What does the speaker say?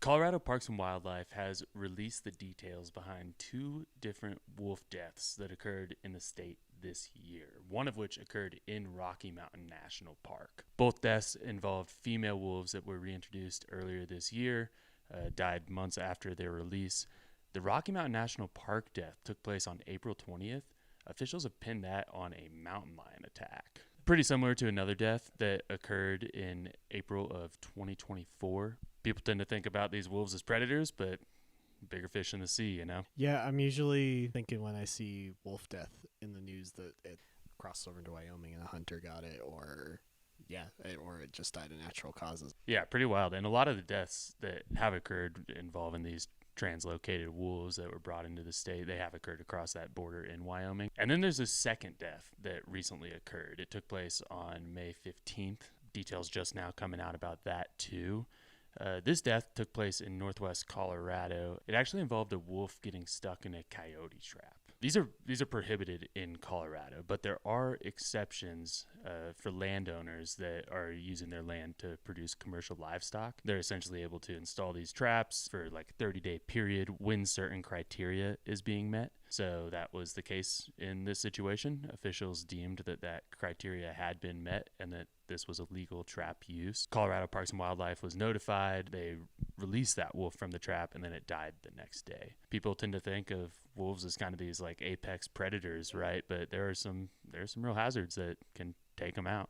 Colorado Parks and Wildlife has released the details behind two different wolf deaths that occurred in the state this year, one of which occurred in Rocky Mountain National Park. Both deaths involved female wolves that were reintroduced earlier this year, died months after their release. The Rocky Mountain National Park death took place on April 20th. Officials have pinned that on a mountain lion attack. Pretty similar to another death that occurred in April of 2024. People tend to think about these wolves as predators, but bigger fish in the sea, you know? Yeah, I'm usually thinking when I see wolf death in the news that it crossed over into Wyoming and a hunter got it, or it just died of natural causes. Yeah, pretty wild. And a lot of the deaths that have occurred involving these translocated wolves that were brought into the state, they have occurred across that border in Wyoming. And then there's a second death that recently occurred. It took place on May 15th. Details just now coming out about that too. This death took place in northwest Colorado. It actually involved a wolf getting stuck in a coyote trap. These are prohibited in Colorado, but there are exceptions for landowners that are using their land to produce commercial livestock. They're essentially able to install these traps for like a 30-day period when certain criteria is being met. So that was the case in this situation. Officials deemed that that criteria had been met and that this was a legal trap use. Colorado Parks and Wildlife was notified. They released that wolf from the trap and then it died the next day. People tend to think of wolves as kind of these like apex predators, right? But there are some real hazards that can take them out.